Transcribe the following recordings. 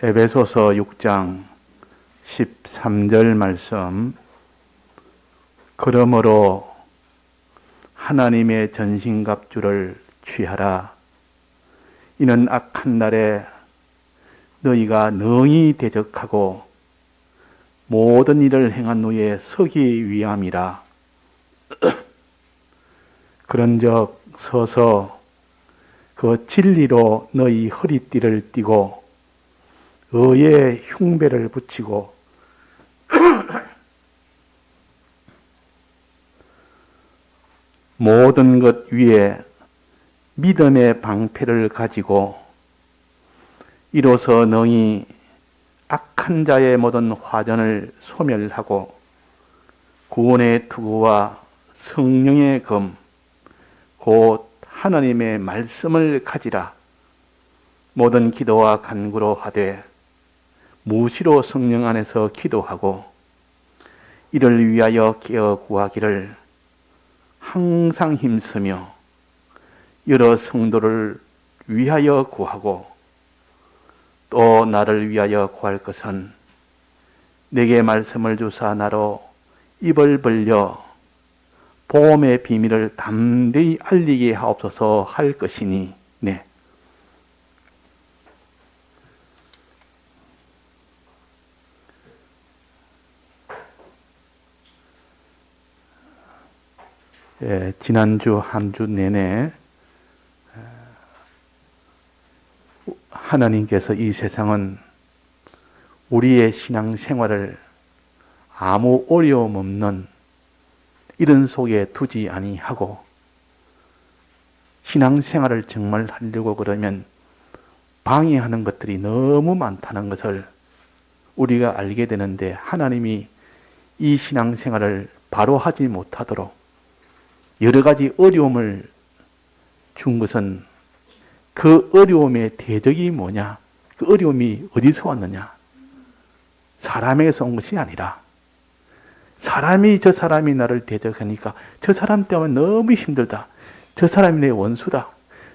에베소서 6장 13절 말씀. 그러므로 하나님의 전신갑주를 취하라. 이는 악한 날에 너희가 능히 대적하고 모든 일을 행한 후에 서기 위함이라. 그런즉 서서 그 진리로 너희 허리띠를 띠고 의의 흉배를 붙이고 모든 것 위에 믿음의 방패를 가지고 이로써 능히 악한 자의 모든 화전을 소멸하고 구원의 투구와 성령의 검 곧 하나님의 말씀을 가지라. 모든 기도와 간구로 하되 무시로 성령 안에서 기도하고 이를 위하여 깨어 구하기를 항상 힘쓰며 여러 성도를 위하여 구하고 또 나를 위하여 구할 것은 내게 말씀을 주사 나로 입을 벌려 복음의 비밀을 담대히 알리게 하옵소서 할 것이니. 네. 지난주 한 주 내내 하나님께서 이 세상은 우리의 신앙생활을 아무 어려움 없는 이런 속에 두지 아니하고 신앙생활을 정말 하려고 그러면 방해하는 것들이 너무 많다는 것을 우리가 알게 되는데, 하나님이 이 신앙생활을 바로 하지 못하도록 여러 가지 어려움을 준 것은 그 어려움의 대적이 뭐냐? 그 어려움이 어디서 왔느냐? 사람에게서 온 것이 아니라 저 사람이 나를 대적하니까 저 사람 때문에 너무 힘들다. 저 사람이 내 원수다.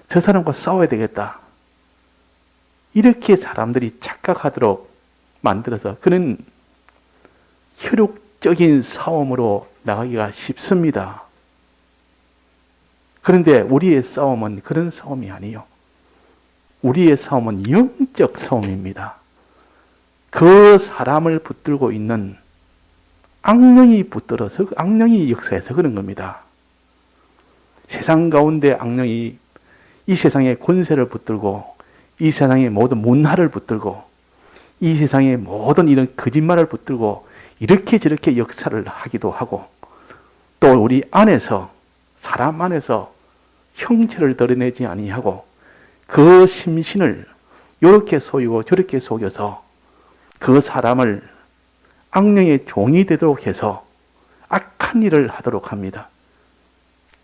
저 사람과 싸워야 되겠다. 이렇게 사람들이 착각하도록 만들어서 그는 혈육적인 싸움으로 나가기가 쉽습니다. 그런데 우리의 싸움은 그런 싸움이 아니에요. 우리의 싸움은 영적 싸움입니다. 그 사람을 붙들고 있는 악령이 붙들어서, 악령이 역사해서 그런 겁니다. 세상 가운데 악령이 이 세상의 권세를 붙들고 이 세상의 모든 문화를 붙들고 이 세상의 모든 이런 거짓말을 붙들고 이렇게 저렇게 역사를 하기도 하고, 또 우리 안에서, 사람 안에서 형체를 드러내지 아니하고 그 심신을 이렇게 속이고 저렇게 속여서 그 사람을 악령의 종이 되도록 해서 악한 일을 하도록 합니다.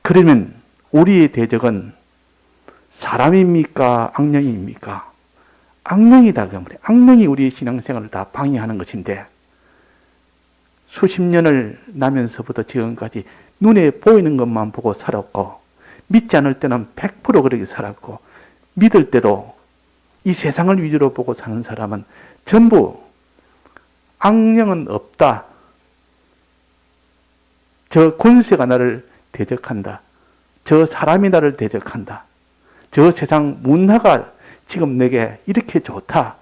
그러면 우리의 대적은 사람입니까? 악령입니까? 악령이다. 악령이 우리의 신앙생활을 다 방해하는 것인데, 수십 년을 나면서부터 지금까지 눈에 보이는 것만 보고 살았고, 믿지 않을 때는 100% 그렇게 살았고, 믿을 때도 이 세상을 위주로 보고 사는 사람은 전부 악령은 없다. 저 권세가 나를 대적한다. 저 사람이 나를 대적한다. 저 세상 문화가 지금 내게 이렇게 좋다.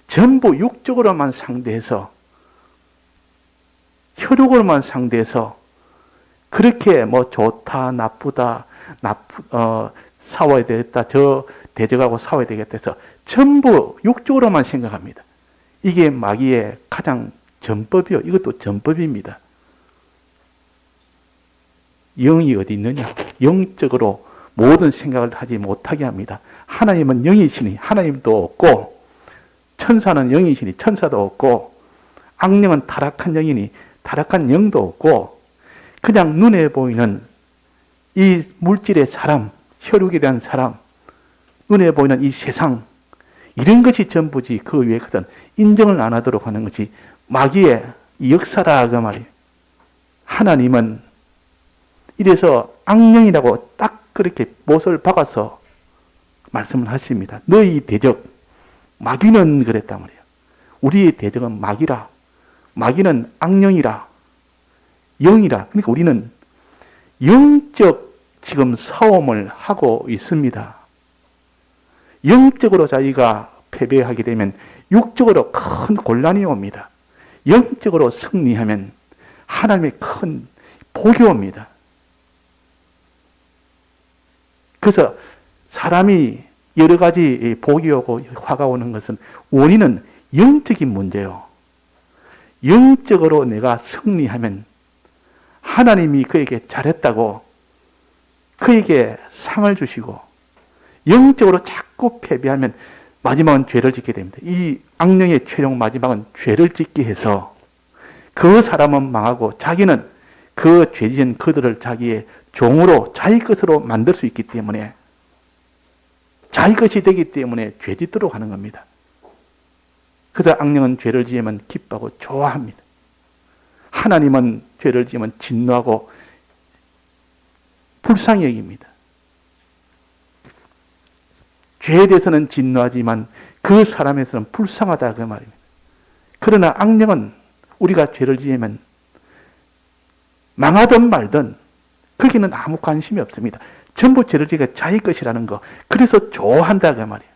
전부 육적으로만 상대해서, 혈육으로만 상대해서 그렇게 뭐 좋다, 나쁘다, 싸워야 되겠다, 저 대적하고 싸워야 되겠다 해서 전부 육적으로만 생각합니다. 이게 마귀의 가장 전법이요. 이것도 전법입니다. 영이 어디 있느냐? 영적으로 모든 생각을 하지 못하게 합니다. 하나님은 영이시니 하나님도 없고, 천사는 영이시니 천사도 없고, 악령은 타락한 영이니 타락한 영도 없고, 그냥 눈에 보이는 이 물질의 사람, 혈육에 대한 사람, 눈에 보이는 이 세상, 이런 것이 전부지 그 위에 것은 인정을 안 하도록 하는 것이 마귀의 역사다 그 말이에요. 하나님은 이래서 악령이라고 딱 그렇게 못을 박아서 말씀을 하십니다. 너희 대적, 마귀는 그랬단 말이에요. 우리의 대적은 마귀라. 마귀는 악령이라. 영이라. 그러니까 우리는 영적 지금 싸움을 하고 있습니다. 영적으로 자기가 패배하게 되면 육적으로 큰 곤란이 옵니다. 영적으로 승리하면 하나님의 큰 복이 옵니다. 그래서 사람이 여러 가지 복이 오고 화가 오는 것은 원인은 영적인 문제요. 영적으로 내가 승리하면 하나님이 그에게 잘했다고 그에게 상을 주시고, 영적으로 자꾸 패배하면 마지막은 죄를 짓게 됩니다. 이 악령의 최종 마지막은 죄를 짓게 해서 그 사람은 망하고 자기는 그 죄지은 그들을 자기의 종으로 자기 것으로 만들 수 있기 때문에, 자기 것이 되기 때문에 죄 짓도록 하는 겁니다. 그래서 악령은 죄를 지으면 기뻐하고 좋아합니다. 하나님은 죄를 지으면 진노하고 불쌍히 여깁니다. 죄에 대해서는 진노하지만 그 사람에서는 불쌍하다 그 말입니다. 그러나 악령은 우리가 죄를 지으면 망하든 말든 거기는 아무 관심이 없습니다. 전부 죄를 지가 자기 것이라는 거. 그래서 좋아한다 그 말이에요.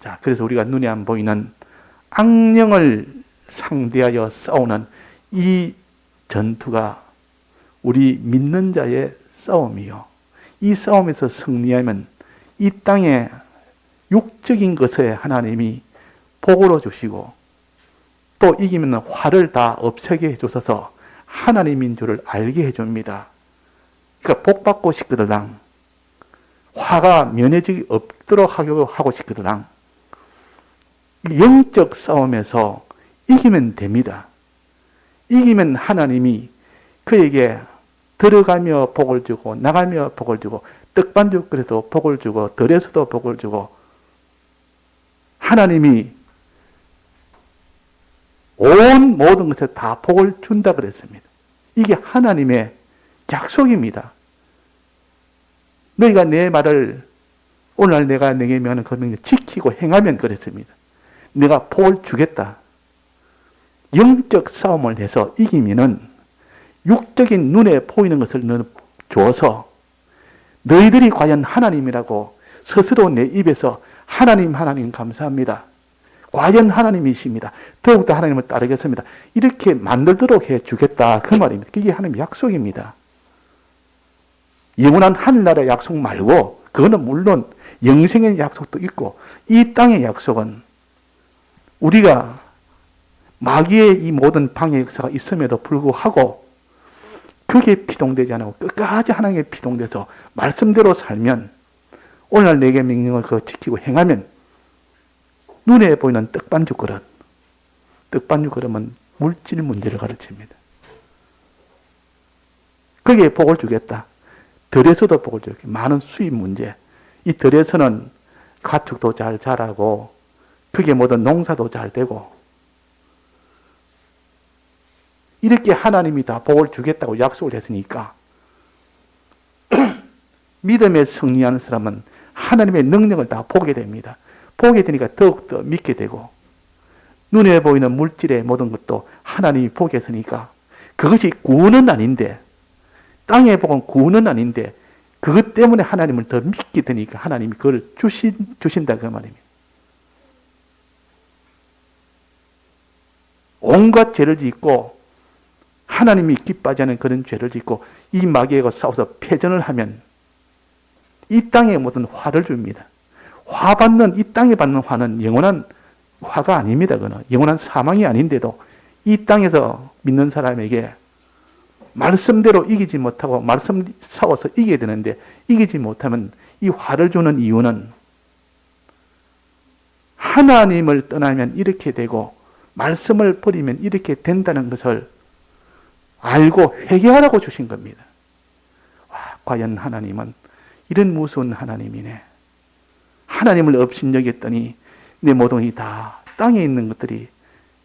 자, 그래서 우리가 눈에 안 보이는 악령을 상대하여 싸우는 이 전투가 우리 믿는 자의 싸움이요. 이 싸움에서 승리하면 이 땅에 육적인 것에 하나님이 복으로 주시고, 또 이기면 화를 다 없애게 해주셔서 하나님인 줄을 알게 해줍니다. 그러니까 복받고 싶거들랑, 화가 면해지기 없도록 하고 싶거들랑, 영적 싸움에서 이기면 됩니다. 이기면 하나님이 그에게 들어가며 복을 주고 나가며 복을 주고 떡반죽거리에서 복을 주고 들에서도 복을 주고, 하나님이 온 모든 것에 다 복을 준다 그랬습니다. 이게 하나님의 약속입니다. 너희가 내 말을 오늘 내가 내게 명하는 그 명령을 지키고 행하면 그랬습니다. 내가 복을 주겠다. 영적 싸움을 해서 이기면은 육적인 눈에 보이는 것을 줘서 너희들이 과연 하나님이라고 스스로 내 입에서 하나님 감사합니다. 과연 하나님이십니다. 더욱더 하나님을 따르겠습니다. 이렇게 만들도록 해주겠다 그 말입니다. 그게 하나님의 약속입니다. 영원한 하늘나라의 약속 말고, 그거는 물론 영생의 약속도 있고, 이 땅의 약속은 우리가 마귀의 이 모든 방해 역사가 있음에도 불구하고 그게 피동되지 않고 끝까지 하나님께 피동돼서 말씀대로 살면, 오늘 내게 명령을 그거 지키고 행하면 눈에 보이는 떡반죽 그릇은 물질 문제를 가르칩니다. 거기에 복을 주겠다. 들에서도 복을 주겠다. 많은 수입 문제. 이 들에서는 가축도 잘 자라고 그게 모든 농사도 잘 되고, 이렇게 하나님이 다 복을 주겠다고 약속을 했으니까 믿음에 승리하는 사람은 하나님의 능력을 다 보게 됩니다. 보게 되니까 더욱더 믿게 되고, 눈에 보이는 물질의 모든 것도 하나님이 보게 했으니까 그것이 구원은 아닌데, 땅의 복은 구원은 아닌데 그것 때문에 하나님을 더 믿게 되니까 하나님이 그걸 주신다 그 말입니다. 온갖 죄를 짓고 하나님이 기뻐하지 않은 그런 죄를 짓고 이 마귀와 싸워서 패전을 하면 이 땅에 모든 화를 줍니다. 이 땅에 받는 화는 영원한 화가 아닙니다. 그는 영원한 사망이 아닌데도 이 땅에서 믿는 사람에게 말씀대로 이기지 못하고 말씀 싸워서 이겨야 되는데 이기지 못하면 이 화를 주는 이유는 하나님을 떠나면 이렇게 되고 말씀을 버리면 이렇게 된다는 것을 알고 회개하라고 주신 겁니다. 와, 과연 하나님은 이런 무서운 하나님이네. 하나님을 업신여겼더니 내 모든 이 다 땅에 있는 것들이,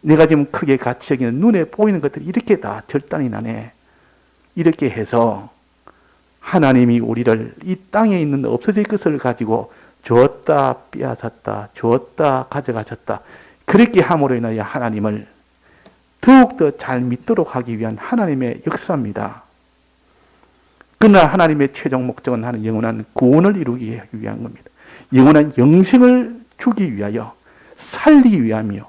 내가 지금 크게 가치 여기는 눈에 보이는 것들이 이렇게 다 절단이 나네. 이렇게 해서 하나님이 우리를 이 땅에 있는 없어질 것을 가지고 주었다 빼앗았다, 주었다 가져가셨다. 그렇게 함으로 인하여 하나님을 더욱더 잘 믿도록 하기 위한 하나님의 역사입니다. 그러나 하나님의 최종 목적은 하는 영원한 구원을 이루기 위한 겁니다. 영원한 영생을 주기 위하여, 살리기 위함이요.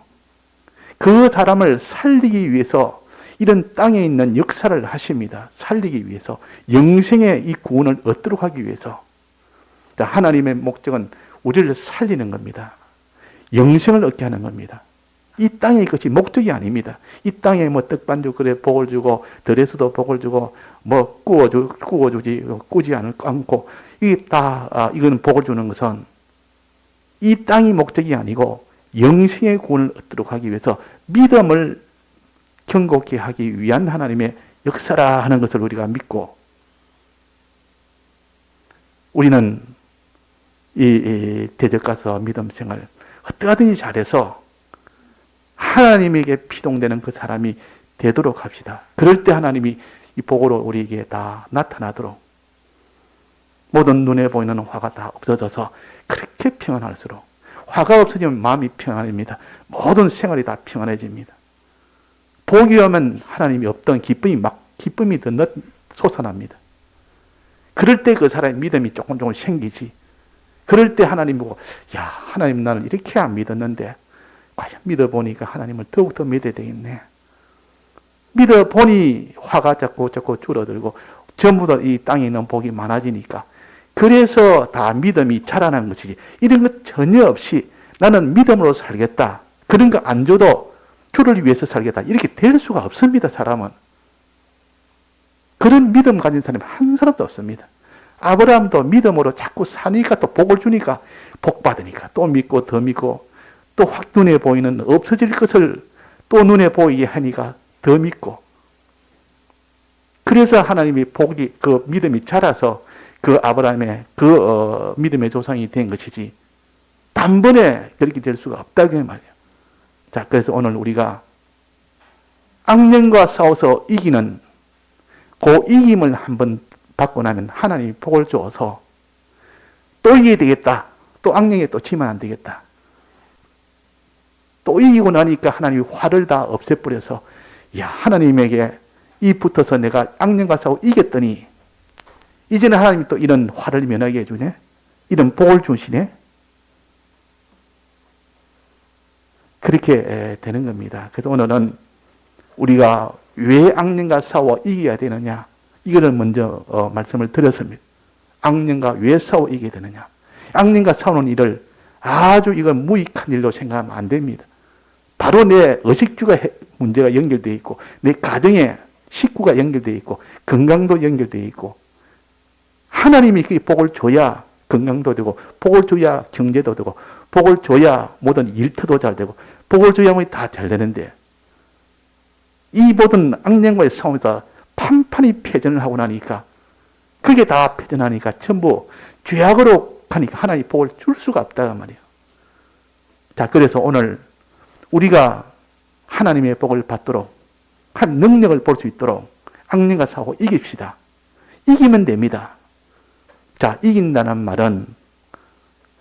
그 사람을 살리기 위해서 이런 땅에 있는 역사를 하십니다. 살리기 위해서, 영생의 이 구원을 얻도록 하기 위해서. 하나님의 목적은 우리를 살리는 겁니다. 영생을 얻게 하는 겁니다. 이 땅의 것이 목적이 아닙니다. 이 땅에 뭐 떡반죽 그래 복을 주고 들에서도 복을 주고 뭐 구워주지 꾸지 않고 이게 다 이거는 복을 주는 것은 이 땅이 목적이 아니고 영생의 구원을 얻도록 하기 위해서 믿음을 견고케 하기 위한 하나님의 역사라 하는 것을 우리가 믿고, 우리는 이 대적 가서 믿음 생활 어떠하든지 잘해서 하나님에게 피동되는 그 사람이 되도록 합시다. 그럴 때 하나님이 이 복으로 우리에게 다 나타나도록, 모든 눈에 보이는 화가 다 없어져서 그렇게 평안할수록, 화가 없어지면 마음이 평안합니다. 모든 생활이 다 평안해집니다. 복이 오면 하나님이 없던 기쁨이 더 솟아납니다. 그럴 때 그 사람의 믿음이 조금 생기지. 그럴 때 하나님 보고, 야, 하나님 나는 이렇게 안 믿었는데 과연 믿어보니까 하나님을 더욱더 믿어야 되겠네. 믿어보니 화가 자꾸 줄어들고 전부 다 이 땅에 있는 복이 많아지니까, 그래서 다 믿음이 자라난 것이지, 이런 것 전혀 없이 나는 믿음으로 살겠다, 그런 거 안 줘도 주를 위해서 살겠다, 이렇게 될 수가 없습니다. 사람은 그런 믿음 가진 사람이 한 사람도 없습니다. 아브라함도 믿음으로 자꾸 사니까 또 복을 주니까, 복 받으니까 또 믿고 더 믿고, 또 확 눈에 보이는 없어질 것을 또 눈에 보이게 하니까 더 믿고, 그래서 하나님이 복이, 그 믿음이 자라서 그 아브라함의 그 믿음의 조상이 된 것이지, 단번에 그렇게 될 수가 없다 그 말이에요. 자, 그래서 오늘 우리가 악령과 싸워서 이기는 그 이김을 한번 받고 나면 하나님이 복을 주어서 또 이겨야 되겠다, 또 악령에 또 지면 안 되겠다, 또 이기고 나니까 하나님이 화를 다 없애버려서, 야, 하나님에게 이 붙어서 내가 악령과 싸워 이겼더니 이제는 하나님이 또 이런 화를 면하게 해주네, 이런 복을 주시네, 그렇게 되는 겁니다. 그래서 오늘은 우리가 왜 악령과 싸워 이겨야 되느냐, 이거를 먼저 말씀을 드렸습니다. 악령과 왜 싸워 이겨야 되느냐. 악령과 싸우는 일을 아주 이건 무익한 일로 생각하면 안 됩니다. 바로 내 의식주가 문제가 연결되어 있고, 내 가정에 식구가 연결되어 있고, 건강도 연결되어 있고, 하나님이 그 복을 줘야 건강도 되고, 복을 줘야 경제도 되고, 복을 줘야 모든 일터도 잘 되고, 복을 줘야 다 잘 되는데, 이 모든 악령과의 싸움에서 판판이 패전을 하고 나니까, 그게 다 패전하니까 전부 죄악으로 가니까 하나님이 복을 줄 수가 없다고 말이에요. 자, 그래서 오늘 우리가 하나님의 복을 받도록 한 능력을 볼 수 있도록 악령과 싸우고 이깁시다. 이기면 됩니다. 자, 이긴다는 말은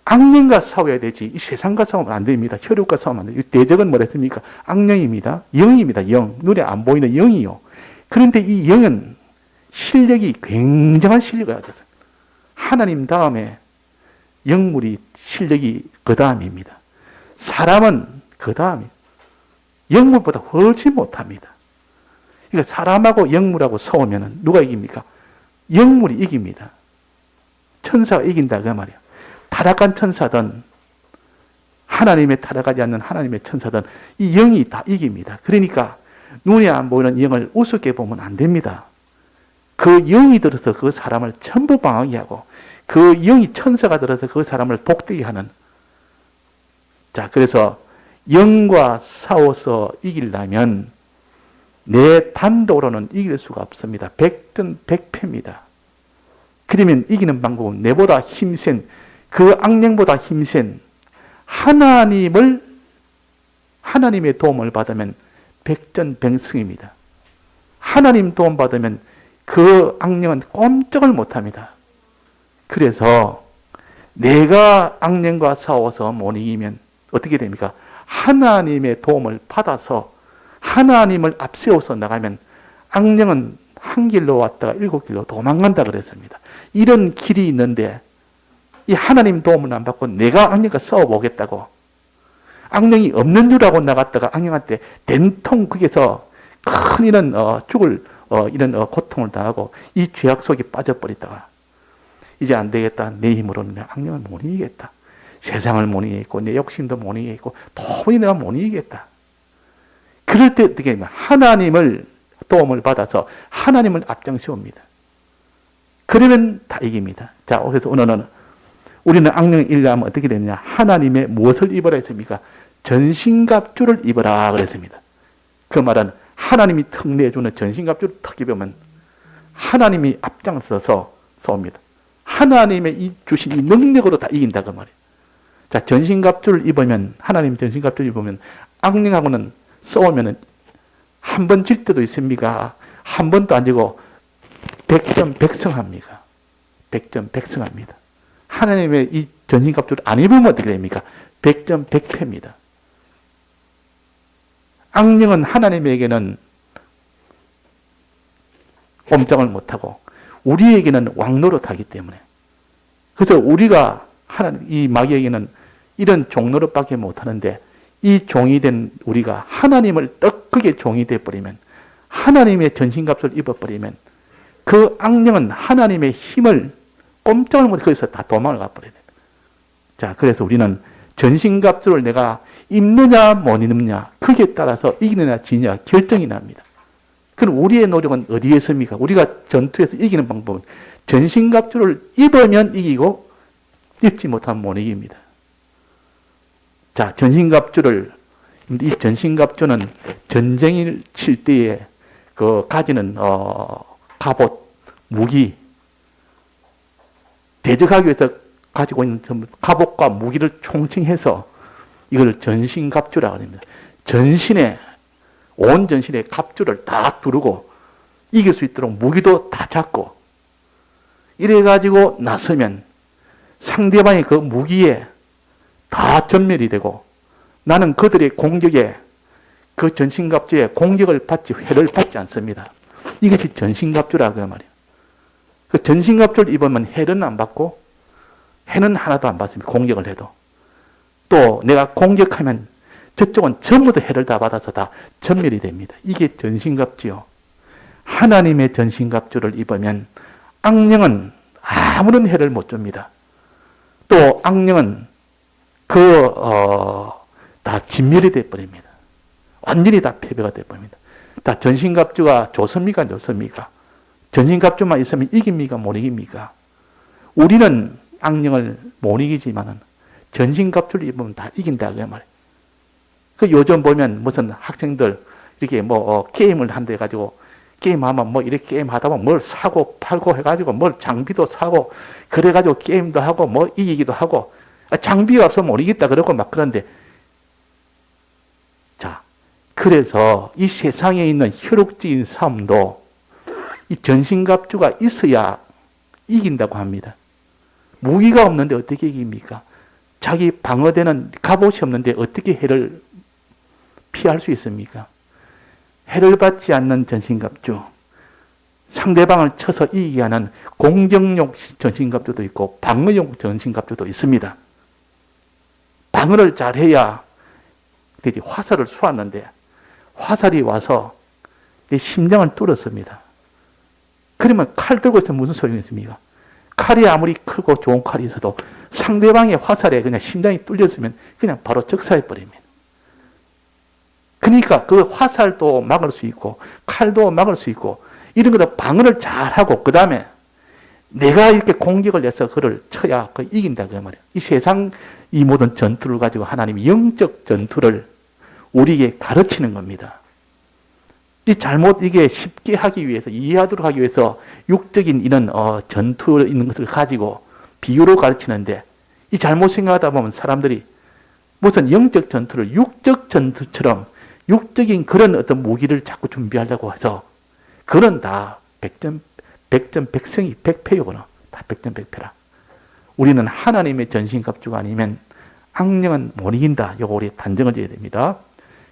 악령과 싸워야 되지, 이 세상과 싸우면 안 됩니다. 혈육과 싸우면 안 돼요. 대적은 뭐랬습니까? 악령입니다. 영입니다. 영. 눈에 안 보이는 영이요. 그런데 이 영은 실력이 굉장한 실력을 가졌습니다. 하나님 다음에 영물이 실력이 그 다음입니다. 사람은 그 다음에 영물보다 훨씬 못합니다. 그러니까 사람하고 영물하고 싸우면 누가 이깁니까? 영물이 이깁니다. 천사가 이긴다 그 말이에요. 타락한 천사든 하나님의 타락하지 않는 하나님의 천사든 이 영이 다 이깁니다. 그러니까 눈에 안 보이는 영을 우습게 보면 안 됩니다. 그 영이 들어서 그 사람을 전부 방하게 하고, 그 영이 천사가 들어서 그 사람을 복되게 하는. 자, 그래서 영과 싸워서 이기려면 내 단독으로는 이길 수가 없습니다. 백전 백패입니다. 그러면 이기는 방법은 내보다 힘센, 그 악령보다 힘센 하나님의 도움을 받으면 백전백승입니다. 하나님 도움 받으면 그 악령은 꼼짝을 못합니다. 그래서 내가 악령과 싸워서 못 이기면 어떻게 됩니까? 하나님의 도움을 받아서 하나님을 앞세워서 나가면 악령은 한 길로 왔다가 7길로 도망간다 그랬습니다. 이런 길이 있는데 이 하나님 도움을 안 받고 내가 악령과 싸워보겠다고 악령이 없는 줄 알고 나갔다가 악령한테 된통 거기서 큰 이런 죽을 이런 고통을 당하고 이 죄악 속에 빠져버리다가 이제 안 되겠다. 내 힘으로는 악령을 못 이기겠다. 세상을 못 이기겠고 내 욕심도 못 이기겠고 도무지 내가 못 이기겠다. 그럴 때 어떻게 하면 하나님을 도움을 받아서 하나님을 앞장세웁니다. 그러면 다 이깁니다. 자, 그래서 오늘은 우리는 악령을 이기려면 어떻게 되느냐? 하나님의 무엇을 입어라 했습니까? 전신갑주를 입어라 그랬습니다. 그 말은 하나님이 턱 내주는 전신갑주를 턱 입으면 하나님이 앞장서서 쏩니다. 하나님의 이 주신 이 능력으로 다 이긴다 그 말이에요. 자, 전신갑주를 입으면 하나님 전신갑주를 입으면 악령하고는 싸우면은 한 번 질 때도 있습니까? 한 번도 안 지고 100점 100승합니까? 100점 100승합니다. 하나님의 이 전신갑주를 안 입으면 어떻게 됩니까? 100점 100패입니다. 악령은 하나님에게는 꼼짝을 못하고 우리에게는 왕노릇하기 때문에 그래서 우리가 하나님 이 마귀에게는 이런 종노릇밖에 못하는데 이 종이 된 우리가 하나님을 떡하게 종이 되어버리면 하나님의 전신갑주를 입어버리면 그 악령은 하나님의 힘을 꼼짝을 못해 거기서 다 도망을 가버려야 됩니다. 자, 그래서 우리는 전신갑주를 내가 입느냐 못 입느냐 그게 따라서 이기느냐 지느냐 결정이 납니다. 그럼 우리의 노력은 어디에 있습니까? 우리가 전투에서 이기는 방법은 전신갑주를 입으면 이기고 입지 못하면 못 이깁니다. 자, 전신갑주를 이 전신갑주는 전쟁을 칠 때에 그 가지는 갑옷, 무기 대적하기 위해서 가지고 있는 갑옷과 무기를 총칭해서 이걸 전신갑주라고 합니다. 온 전신에 갑주를 다 두르고 이길 수 있도록 무기도 다 잡고 이래가지고 나서면 상대방이 그 무기에 다 전멸이 되고 나는 그들의 공격에 그 전신갑주에 공격을 받지 회를 받지 않습니다. 이것이 전신갑주라고 말이에요. 그 전신갑주를 입으면 해는 안 받고 해는 하나도 안 받습니다. 공격을 해도. 또 내가 공격하면 저쪽은 전부 다 해를 다 받아서 다 전멸이 됩니다. 이게 전신갑주요. 하나님의 전신갑주를 입으면 악령은 아무런 해를 못 줍니다. 또 악령은 다 진멸이 되어버립니다. 완전히 다 패배가 되어버립니다. 다 전신갑주가 좋습니까? 좋습니까? 전신갑주만 있으면 이깁니까? 못 이깁니까? 우리는 악령을 못 이기지만은 전신갑주를 입으면 다 이긴다. 그 말이에요. 그 요즘 보면 무슨 학생들 이렇게 게임을 한다 해가지고 게임하면 이렇게 게임하다 보면 뭘 사고 팔고 해가지고 뭘 장비도 사고 그래가지고 게임도 하고 이기기도 하고 장비가 없으면 못 이기겠다 그러고 막 그런데 자, 그래서 이 세상에 있는 혈육적인 싸움도 이 전신갑주가 있어야 이긴다고 합니다. 무기가 없는데 어떻게 이깁니까? 자기 방어되는 갑옷이 없는데 어떻게 해를 피할 수 있습니까? 해를 받지 않는 전신갑주, 상대방을 쳐서 이기게 하는 공격용 전신갑주도 있고 방어용 전신갑주도 있습니다. 방어를 잘해야 되지. 화살을 쏘았는데 화살이 와서 내 심장을 뚫었습니다. 그러면 칼 들고 있으면 무슨 소용이 있습니까? 칼이 아무리 크고 좋은 칼이 있어도 상대방의 화살에 그냥 심장이 뚫렸으면 그냥 바로 적사해버립니다. 그러니까 그 화살도 막을 수 있고 칼도 막을 수 있고 이런 것도 방어를 잘하고 그 다음에 내가 이렇게 공격을 해서 그를 쳐야 이긴다 그 말이에요. 이 세상 이 모든 전투를 가지고 하나님이 영적 전투를 우리에게 가르치는 겁니다. 이 잘못 이게 쉽게 하기 위해서 이해하도록 하기 위해서 육적인 이런 전투 있는 것을 가지고 비유로 가르치는데 이 잘못 생각하다 보면 사람들이 무슨 영적 전투를 육적 전투처럼 육적인 그런 어떤 무기를 자꾸 준비하려고 해서 그런 다 100점 100승이 100패요. 다 100점 100패라. 우리는 하나님의 전신갑주가 아니면 악령은 못 이긴다. 이거 우리 단정을 지어야 됩니다.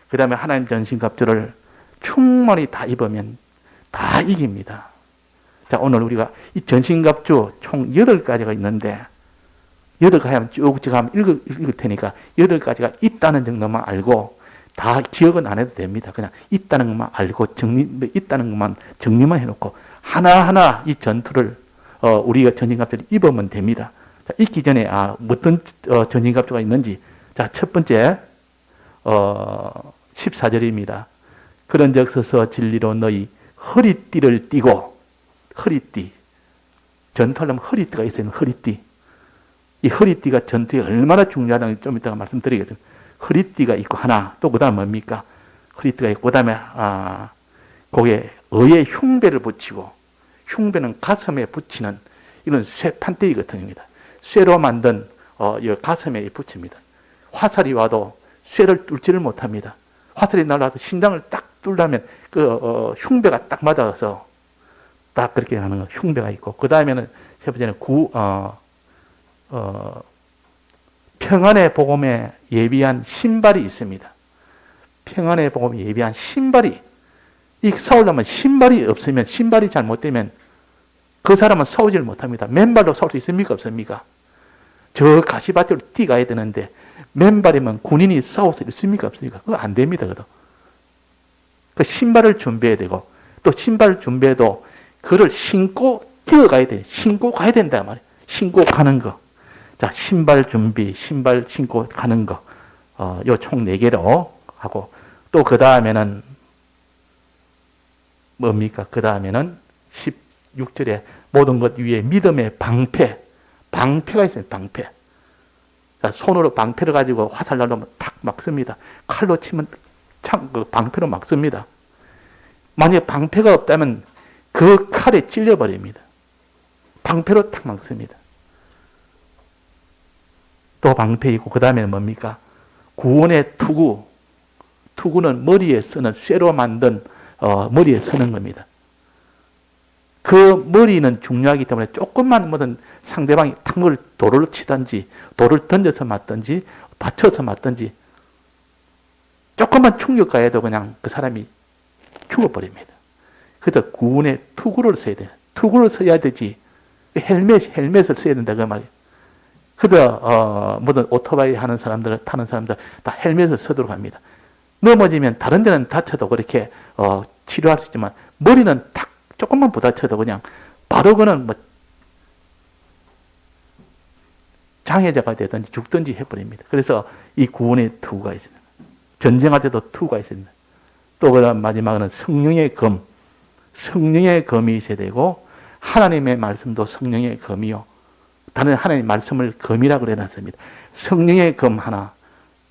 그 다음에 하나님 전신갑주를 충만히 다 입으면 다 이깁니다. 자, 오늘 우리가 이 전신갑주 총 8가지가 있는데 8가지 하면 쭉 하면 읽을 테니까 8가지가 있다는 정도만 알고 다 기억은 안 해도 됩니다. 그냥 있다는 것만 알고 있다는 것만 정리만 해놓고 하나하나 이 전투를 우리가 전신갑주를 입으면 됩니다. 자, 입기 전에 어떤 전신갑주가 있는지, 자, 첫 번째 14절입니다. 그런즉 서서 진리로 너희 허리띠를 띠고, 허리띠, 전투하려면 허리띠가 있어야 되는 허리띠. 이 허리띠가 전투에 얼마나 중요하다는 좀 이따가 말씀드리겠습니다. 허리띠가 있고 하나, 또 그 다음 뭡니까? 허리띠가 있고, 그 다음에 거기에 의의 흉배를 붙이고, 흉배는 가슴에 붙이는 이런 쇠 판때기 같은 겁니다. 쇠로 만든 이 가슴에 붙입니다. 화살이 와도 쇠를 뚫지를 못합니다. 화살이 날아와서 심장을 딱 뚫려면 그 흉배가 딱 맞아서 딱 그렇게 하는 흉배가 있고, 그 다음에는 세 번째는 평안의 복음에 예비한 신발이 있습니다. 평안의 복음에 예비한 신발이, 이 싸우려면 신발이 없으면, 신발이 잘못되면 그 사람은 싸우지를 못합니다. 맨발로 싸울 수 있습니까? 없습니까? 저 가시밭으로 뛰어가야 되는데 맨발이면 군인이 싸워서 있습니까? 없습니까? 그거 안 됩니다. 그 신발을 준비해야 되고, 또 신발 준비해도 그를 신고 뛰어가야 돼. 신고 가야 된다 말이에요. 신고 가는 거. 자, 신발 준비, 신발 신고 가는 거. 요 총 4개로 하고, 또 그 다음에는 뭡니까? 그 다음에는 16절에 모든 것 위에 믿음의 방패. 방패가 있어요. 방패. 자, 손으로 방패를 가지고 화살 날려면 탁 막습니다. 칼로 치면 참 그 방패로 막습니다. 만약에 방패가 없다면 그 칼에 찔려버립니다. 방패로 탁 막습니다. 또 방패이고, 그 다음에는 뭡니까? 구원의 투구. 투구는 머리에 쓰는, 쇠로 만든 머리에 쓰는 겁니다. 그 머리는 중요하기 때문에 조금만 뭐든 상대방이 탁을 돌을 치든지, 돌을 던져서 맞든지, 받쳐서 맞든지, 조금만 충격 가해도 그냥 그 사람이 죽어버립니다. 그래서 구원의 투구를 써야 돼요. 투구를 써야 되지, 헬멧을 써야 된다, 그 말이에요. 그래서 모든 오토바이 하는 사람들, 타는 사람들 다 헬멧을 쓰도록 합니다. 넘어지면 다른 데는 다쳐도 그렇게 치료할 수 있지만 머리는 탁 조금만 부딪혀도 그냥 바로 그는 뭐 장애자가 되든지 죽든지 해버립니다. 그래서 이 구원의 투구가 있습니다. 전쟁할 때도 투구가 있습니다. 또 그다음 마지막은 성령의 검. 성령의 검이 있어야 되고, 하나님의 말씀도 성령의 검이요. 다른 하나님의 말씀을 검이라고 해놨습니다. 성령의 검 하나,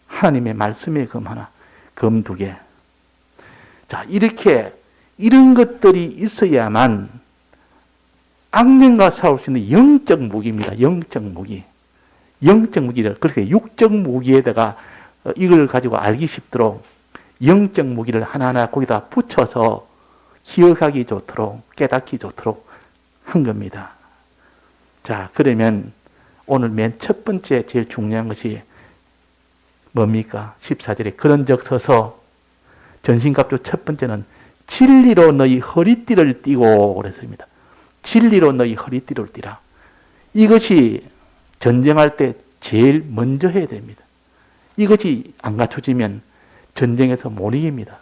하나님의 말씀의 검 하나, 검 2개. 자, 이렇게 이런 것들이 있어야만 악령과 싸울 수 있는 영적 무기입니다. 영적 무기. 영적 무기를, 그렇게 육적 무기에다가 이걸 가지고 알기 쉽도록 영적 무기를 하나하나 거기다 붙여서 기억하기 좋도록, 깨닫기 좋도록 한 겁니다. 자, 그러면 오늘 맨 첫 번째 제일 중요한 것이 뭡니까? 14절에 그런즉 서서, 전신갑주 첫 번째는 진리로 너희 허리띠를 띠고 그랬습니다. 진리로 너희 허리띠를 띠라. 이것이 전쟁할 때 제일 먼저 해야 됩니다. 이것이 안 갖춰지면 전쟁에서 못 이깁니다.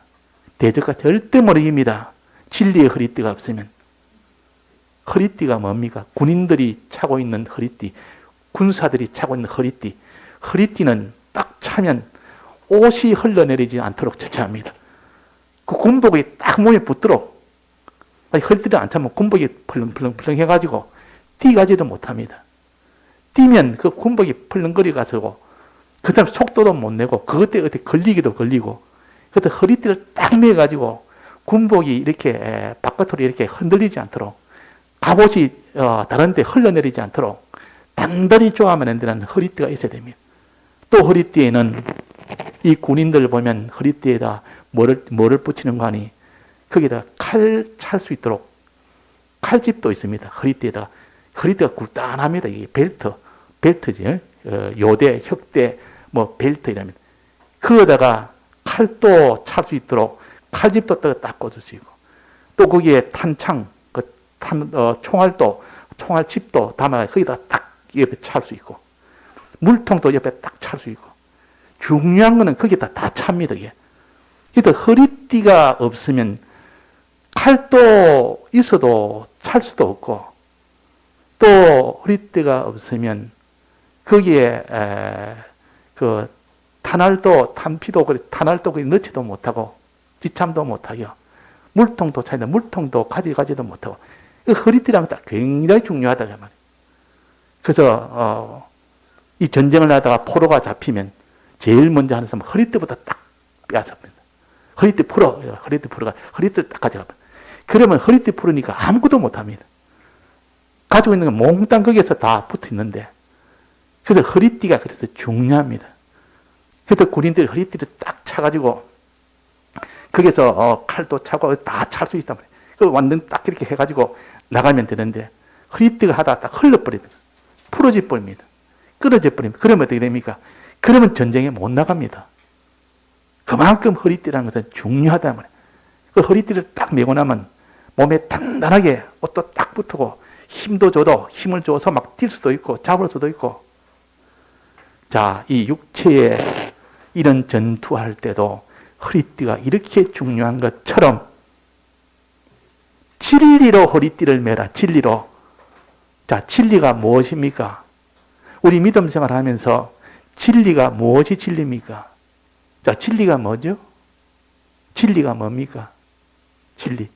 대적과 절대 못 이깁니다. 진리의 허리띠가 없으면. 허리띠가 뭡니까? 군인들이 차고 있는 허리띠, 군사들이 차고 있는 허리띠. 허리띠는 딱 차면 옷이 흘러내리지 않도록 처치합니다. 그 군복이 딱 몸에 붙도록, 허리띠를 안 차면 군복이 펄렁펄렁 해가지고 뛰가지도 못합니다. 뛰면 그 군복이 펄렁거려가지고 그 사람 속도도 못 내고 그것 때문에 어떻게 걸리기도 걸리고, 그래서 허리띠를 딱 매가지고 군복이 이렇게 바깥으로 이렇게 흔들리지 않도록, 갑옷이 다른 데 흘러내리지 않도록 단단히 조아만 데는 허리띠가 있어야 됩니다. 또 허리띠에는 이 군인들 보면 허리띠에다 뭐를 붙이는 거 아니, 거기다 칼 찰 수 있도록 칼집도 있습니다. 허리띠에다가. 허리띠가 굵단합니다. 이게 벨트, 벨트지, 요대, 혁대, 뭐 벨트 이러면 그거다가 칼도 찰 수 있도록 칼집도 딱 꽂을 수 있고, 또 거기에 탄창, 총알도, 총알집도 담아 거기다 딱 옆에 찰 수 있고, 물통도 옆에 딱 찰 수 있고, 중요한 거는 거기다 다 찹니다, 이게. 그래서 허리띠가 없으면 칼도 있어도 찰 수도 없고, 또 허리띠가 없으면 거기에 그 탄알도 탄피도 탄알도 넣지도 못하고 지참도 못하고 물통도 차이나 물통도 가져가지도 못하고, 그 허리띠랑 딱 굉장히 중요하다 그 말이에요. 그래서 이 전쟁을 하다가 포로가 잡히면 제일 먼저 하는 사람은 허리띠부터 딱 빼앗습니다. 허리띠 풀어, 허리띠 풀어가 허리띠를 딱 가져갑니다. 그러면 허리띠 풀으니까 아무것도 못합니다. 가지고 있는 건 몽땅 거기에서 다 붙어 있는데, 그래서 허리띠가 그래서 중요합니다. 그래서 군인들이 허리띠를 딱 차가지고 거기서 칼도 차고 다 찰 수 있단 말이에요. 그 완전 딱 이렇게 해가지고 나가면 되는데, 허리띠가 하다가 딱 흘러버립니다. 풀어져 버립니다. 끊어져 버립니다. 그러면 어떻게 됩니까? 그러면 전쟁에 못 나갑니다. 그만큼 허리띠라는 것은 중요하단 말이에요. 그 허리띠를 딱 메고 나면 몸에 단단하게 옷도 딱 붙고 힘도 줘도 힘을 줘서 막 뛸 수도 있고 잡을 수도 있고. 자, 이 육체에 이런 전투할 때도 허리띠가 이렇게 중요한 것처럼 진리로 허리띠를 매라. 진리로. 자, 진리가 무엇입니까? 우리 믿음 생활하면서 진리가 무엇이 진리입니까? 자, 진리가 뭐죠? 진리가 뭡니까? 진리.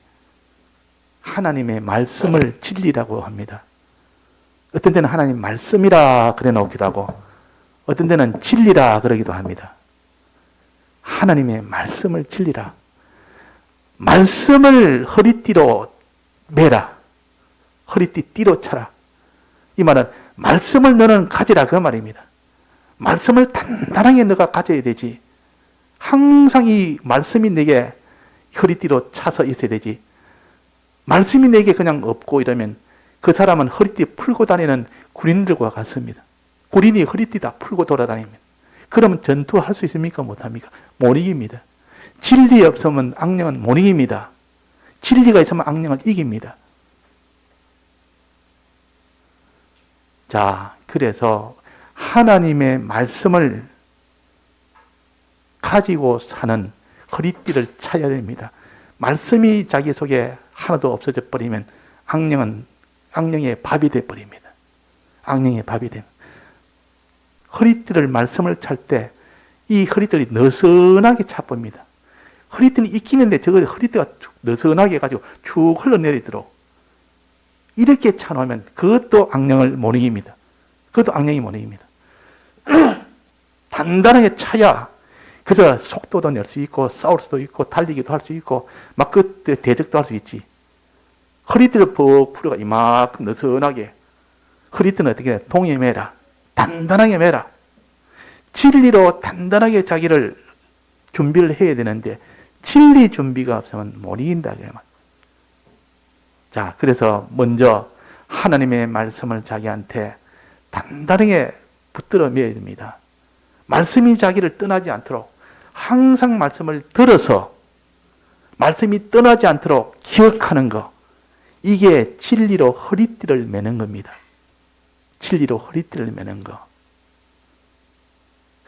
하나님의 말씀을 진리라고 합니다. 어떤 데는 하나님 말씀이라 그래 놓기도 하고, 어떤 데는 진리라 그러기도 합니다. 하나님의 말씀을 진리라. 말씀을 허리띠로 매라. 허리띠 띠로 차라. 이 말은 말씀을 너는 가지라 그 말입니다. 말씀을 단단하게 너가 가져야 되지. 항상 이 말씀이 내게 허리띠로 차서 있어야 되지. 말씀이 내게 그냥 없고 이러면 그 사람은 허리띠 풀고 다니는 군인들과 같습니다. 군인이 허리띠 다 풀고 돌아다닙니다. 그러면 전투할 수 있습니까? 못합니까? 못 이깁니다. 진리 없으면 악령은 못 이깁니다. 진리가 있으면 악령을 이깁니다. 자, 그래서 하나님의 말씀을 가지고 사는 허리띠를 차야 됩니다. 말씀이 자기 속에 하나도 없어져 버리면 악령의 밥이 돼 버립니다. 악령의 밥이 됩니다. 허리띠를 말씀을 찰 때 이 허리띠를 느슨하게 차봅니다. 허리띠는 있기는데 저거 허리띠가 느슨하게 해가지고 쭉 흘러내리도록 이렇게 차놓으면 그것도 악령을 못 이깁니다. 그것도 악령이 못 이깁니다. 단단하게 차야 그래서 속도도 낼 수 있고 싸울 수도 있고 달리기도 할 수 있고 막 그 대적도 할 수 있지. 허리띠를 푹 풀어가 이만큼 느슨하게 허리띠는 어떻게 해? 동에 매라. 단단하게 매라. 진리로 단단하게 자기를 준비를 해야 되는데 진리 준비가 없으면 못 이긴다. 자, 그래서 먼저 하나님의 말씀을 자기한테 단단하게 붙들어 매야 됩니다. 말씀이 자기를 떠나지 않도록 항상 말씀을 들어서 말씀이 떠나지 않도록 기억하는 것. 이게 진리로 허리띠를 매는 겁니다. 진리로 허리띠를 매는 것.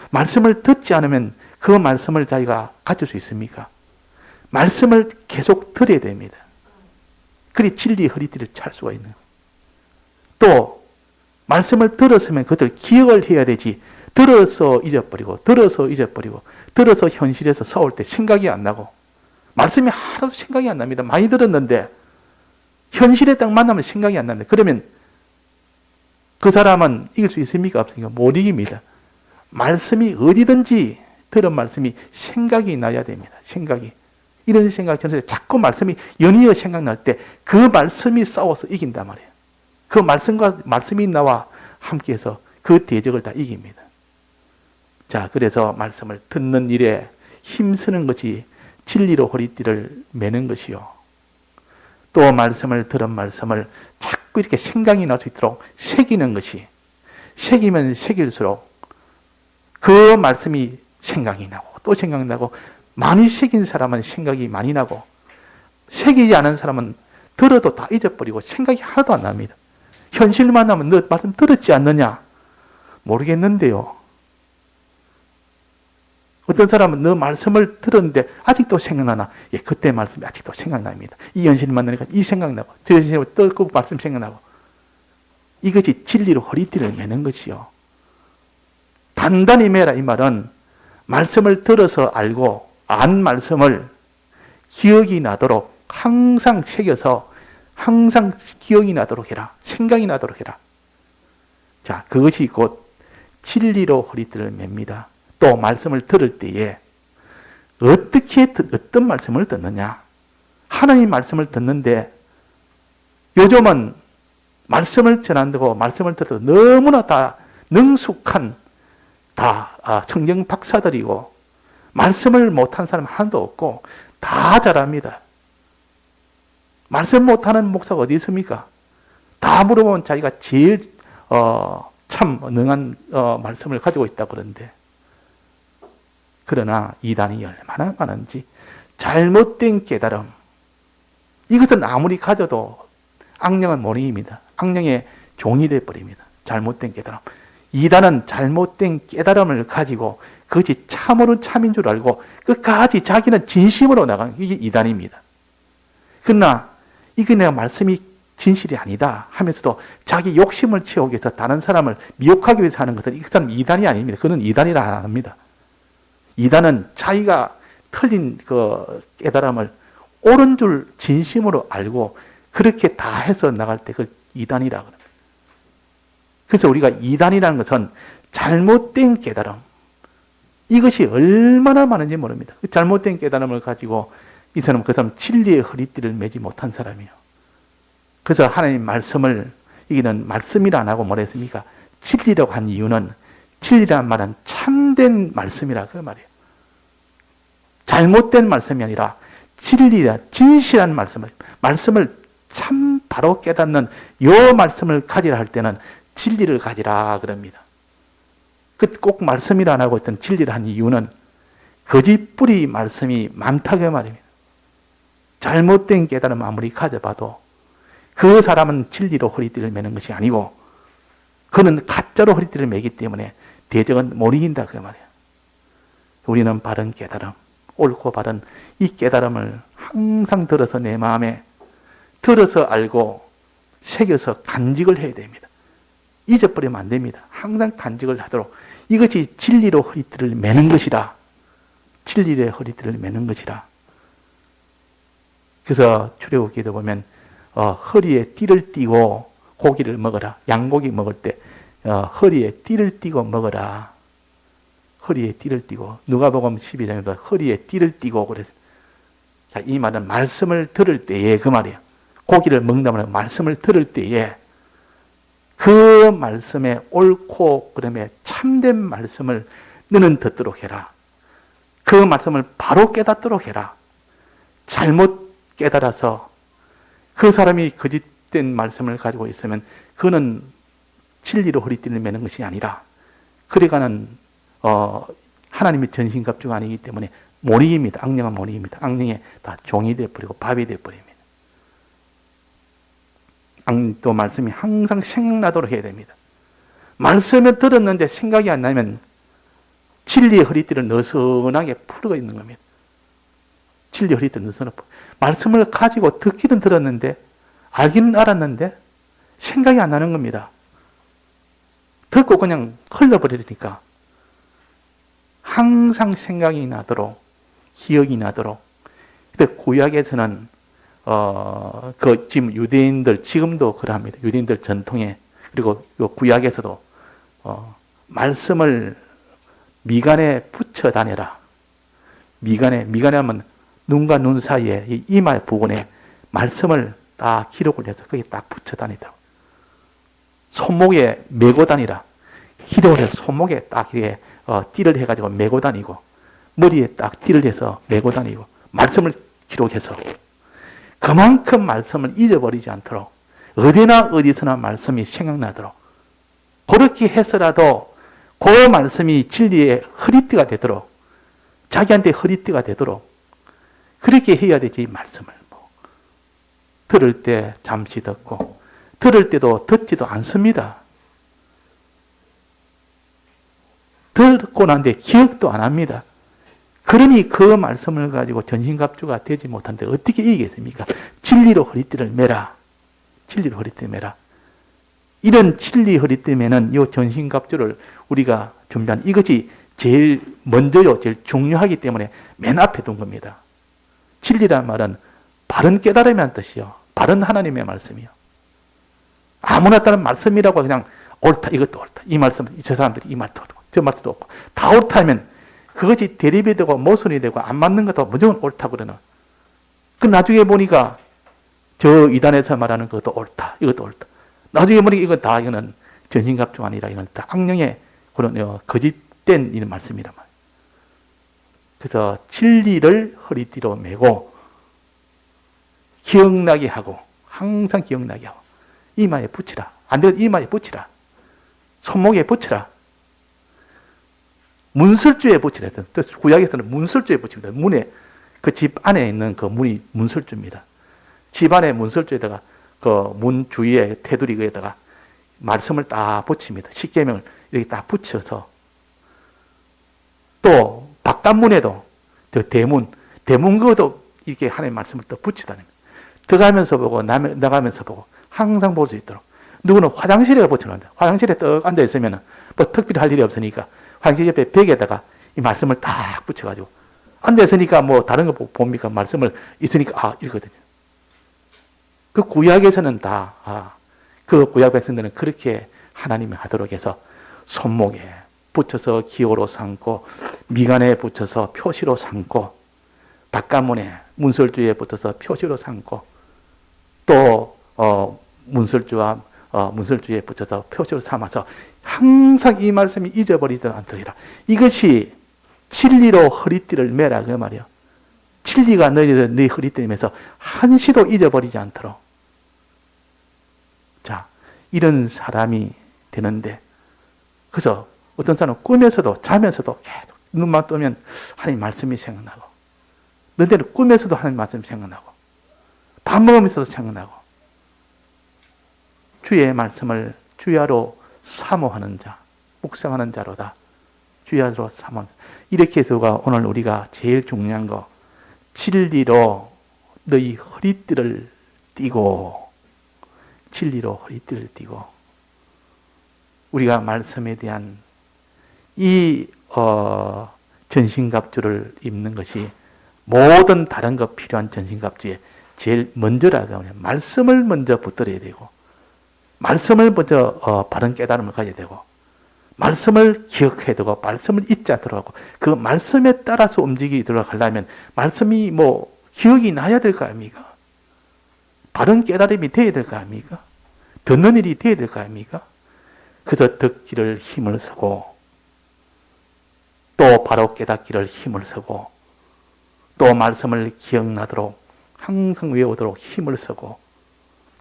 말씀을 듣지 않으면 그 말씀을 자기가 가질 수 있습니까? 말씀을 계속 들어야 됩니다. 그리 진리 허리띠를 찰 수가 있는 거예요. 또 말씀을 들었으면 그것을 기억을 해야 되지. 들어서 잊어버리고 들어서 현실에서 싸울 때 생각이 안 나고 말씀이 하나도 생각이 안 납니다. 많이 들었는데 현실에 딱 만나면 생각이 안 납니다. 그러면 그 사람은 이길 수 있습니까? 없습니까? 못 이깁니다. 말씀이 어디든지 들은 말씀이 생각이 나야 됩니다. 생각이. 이런 생각이 전에 자꾸 말씀이 연이어 생각날 때 그 말씀이 싸워서 이긴단 말이에요. 그 말씀이 나와 함께해서 그 대적을 다 이깁니다. 자, 그래서 말씀을 듣는 일에 힘쓰는 것이 진리로 허리띠를 매는 것이요. 또 말씀을 들은 말씀을 자꾸 이렇게 생각이 날 수 있도록 새기는 것이 새기면 새길수록 그 말씀이 생각이 나고 또 생각이 나고, 많이 새긴 사람은 생각이 많이 나고, 새기지 않은 사람은 들어도 다 잊어버리고 생각이 하나도 안 납니다. 현실만 하면 너 말씀 들었지 않느냐? 모르겠는데요. 어떤 사람은 너 말씀을 들었는데 아직도 생각나나? 예, 그때 말씀이 아직도 생각납니다. 이 현실을 만나니까 이 생각나고, 저 현실을 그 말씀 생각나고. 이것이 진리로 허리띠를 매는 것이요. 단단히 매라 이 말은 말씀을 들어서 알고 안 말씀을 기억이 나도록 항상 새겨서 항상 기억이 나도록 해라. 생각이 나도록 해라. 자, 그것이 곧 진리로 허리띠를 맵니다. 또 말씀을 들을 때에 어떤 말씀을 듣느냐? 하나님 말씀을 듣는데 요즘은 말씀을 전한다고 말씀을 들어도 너무나 다 능숙한 성경 박사들이고 말씀을 못한 사람 하나도 없고 다 잘합니다. 말씀 못하는 목사가 어디 있습니까? 다 물어보면 자기가 제일 참 능한 말씀을 가지고 있다고 그러는데, 그러나 이단이 얼마나 많은지 잘못된 깨달음, 이것은 아무리 가져도 악령은 모닝입니다. 악령의 종이 되어버립니다. 잘못된 깨달음. 이단은 잘못된 깨달음을 가지고 그것이 참으로 참인 줄 알고 끝까지 자기는 진심으로 나가는 이게 이단입니다. 그러나 이게 내가 말씀이 진실이 아니다 하면서도 자기 욕심을 채우기 위해서 다른 사람을 미혹하기 위해서 하는 것은 이것은 이단이 아닙니다. 그는 이단이라 안 합니다. 이단은 자기가 틀린 그 깨달음을 옳은 줄 진심으로 알고 그렇게 다 해서 나갈 때 그걸 이단이라고 합니다. 그래서 우리가 이단이라는 것은 잘못된 깨달음, 이것이 얼마나 많은지 모릅니다. 그 잘못된 깨달음을 가지고 이 사람은 그 사람 진리의 허리띠를 매지 못한 사람이에요. 그래서 하나님 말씀을 이기는 말씀이라 안 하고 뭐라 했습니까? 진리라고 한 이유는 진리란 말은 참된 말씀이라 그 말이에요. 잘못된 말씀이 아니라 진리라 진실한 말씀을 참 바로 깨닫는 이 말씀을 가지라 할 때는 진리를 가지라 그럽니다. 꼭 말씀이라 안 하고 있던 진리를 한 이유는 거짓뿌리 말씀이 많다 그 말입니다. 잘못된 깨달음 아무리 가져봐도 그 사람은 진리로 허리띠를 매는 것이 아니고 그는 가짜로 허리띠를 매기 때문에 대적은 못 이긴다 그 말이에요. 우리는 바른 깨달음, 옳고 바른 이 깨달음을 항상 들어서 내 마음에 들어서 알고 새겨서 간직을 해야 됩니다. 잊어버리면 안 됩니다. 항상 간직을 하도록. 이것이 진리로 허리띠를 매는 것이라. 진리의 허리띠를 매는 것이라. 그래서 출애굽기도 보면 허리에 띠를 띠고 고기를 먹어라. 양고기 먹을 때 허리에 띠를 띠고 먹어라. 허리에 띠를 띠고. 누가복음 12장에도 허리에 띠를 띠고 그래서. 자, 이 말은 말씀을 들을 때에 그 말이에요. 고기를 먹는다면 말씀을 들을 때에 그 말씀에 옳고 그름에 참된 말씀을 너는 듣도록 해라. 그 말씀을 바로 깨닫도록 해라. 잘못 깨달아서 그 사람이 거짓된 말씀을 가지고 있으면 그는 진리로 허리띠를 매는 것이 아니라 그래가는 하나님의 전신갑주가 아니기 때문에 못 이깁니다. 악령은 못 이깁니다. 악령에 다 종이 되어버리고 밥이 되어버립니다. 또 말씀이 항상 생각나도록 해야 됩니다. 말씀을 들었는데 생각이 안 나면 진리의 허리띠를 느슨하게 풀어 있는 겁니다. 진리의 허리띠를 느슨하게 말씀을 가지고 듣기는 들었는데 알기는 알았는데 생각이 안 나는 겁니다. 듣고 그냥 흘러버리니까 항상 생각이 나도록 기억이 나도록. 근데 구약에서는 지금 유대인들 지금도 그러합니다. 유대인들 전통에 그리고 구약에서도 말씀을 미간에 붙여 다녀라. 미간에 하면 눈과 눈 사이에 이 이마 부분에 말씀을 딱 기록을 해서 거기에 딱 붙여 다니다. 손목에 메고 다니라. 기록을 해서 손목에 딱 이렇게 띠를 해가지고 메고 다니고 머리에 딱 띠를 해서 메고 다니고 말씀을 기록해서 그만큼 말씀을 잊어버리지 않도록 어디나 어디서나 말씀이 생각나도록 그렇게 해서라도 그 말씀이 진리의 허리띠가 되도록, 자기한테 허리띠가 되도록 그렇게 해야 되지. 말씀을 들을 때 잠시 듣고, 들을 때도 듣지도 않습니다. 듣고 난 뒤에 기억도 안 합니다. 그러니 그 말씀을 가지고 전신갑주가 되지 못한데 어떻게 이기겠습니까? 진리로 허리띠를 매라. 진리로 허리띠를 매라. 이런 진리 허리띠 매는 이 전신갑주를 우리가 준비한, 이것이 제일 먼저요, 제일 중요하기 때문에 맨 앞에 둔 겁니다. 진리란 말은 바른 깨달음이란 뜻이요. 바른 하나님의 말씀이요. 아무나 따른 말씀이라고 그냥 옳다, 이것도 옳다. 이 말씀, 저 사람들이 이 말도 옳고, 저 말도 옳고, 다 옳다 하면 그것이 대립이 되고 모순이 되고 안 맞는 것도 무조건 옳다고 그러나. 그 나중에 보니까 저 이단에서 말하는 것도 옳다, 이것도 옳다. 나중에 보니까 이거는 전신갑주가 아니라 이건 다 악령의 그런 거짓된 이런 말씀이란 말이에요. 그래서 진리를 허리띠로 메고 기억나게 하고, 항상 기억나게 하고, 이마에 붙이라. 안 되면 이마에 붙이라. 손목에 붙이라. 문설주에 붙이라. 구약에서는 문설주에 붙입니다. 문에, 그 집 안에 있는 그 문이 문설주입니다. 집 안에 문설주에다가 그 문 주위에 테두리 위에다가 말씀을 딱 붙입니다. 십계명을 이렇게 딱 붙여서, 또 바깥문에도 저 대문 그것도 이렇게 하나님의 말씀을 또 붙이다니. 들어가면서 보고 나가면서 보고 항상 볼 수 있도록. 누구는 화장실에 붙여놓는다. 화장실에 떡 앉아 있으면 뭐 특별히 할 일이 없으니까 화장실 옆에 벽에다가 이 말씀을 딱 붙여가지고 앉아 있으니까 뭐 다른 거 봅니까? 말씀을 있으니까 읽거든요. 그 구약에서는 그 구약 백성들은 그렇게 하나님이 하도록 해서 손목에 붙여서 기호로 삼고, 미간에 붙여서 표시로 삼고, 바깥문에 문설주에 붙어서 표시로 삼고, 또 문설주에 붙여서 표시로 삼아서 항상 이 말씀이 잊어버리지 않도록. 이것이 진리로 허리띠를 매라 그 말이요. 진리가 너희 허리띠를 매서 한시도 잊어버리지 않도록. 자, 이런 사람이 되는데, 그래서 어떤 사람은 꿈에서도 자면서도 계속 눈만 뜨면 하나님 말씀이 생각나고, 너희들은 꿈에서도 하나님 말씀이 생각나고, 밥 먹으면서도 생각나고, 주의 말씀을 주야로 사모하는 자, 묵상하는 자로다. 주야로 사모. 이렇게 해서 오늘 우리가 제일 중요한 거, 진리로 너희 허리띠를 띠고, 진리로 허리띠를 띠고, 우리가 말씀에 대한 이 전신갑주를 입는 것이 모든 다른 것 필요한 전신갑주에 제일 먼저라고 하면 말씀을 먼저 붙들어야 되고, 말씀을 먼저 바른 깨달음을 가져야 되고, 말씀을 기억해야 되고, 말씀을 잊지 않도록 하고, 그 말씀에 따라서 움직이도록 하려면 말씀이 기억이 나야 될 거 아닙니까? 바른 깨달음이 돼야 될 거 아닙니까? 듣는 일이 돼야 될 거 아닙니까? 그래서 듣기를 힘을 쓰고, 또 바로 깨닫기를 힘을 쓰고, 또 말씀을 기억나도록 항상 외우도록 힘을 쓰고,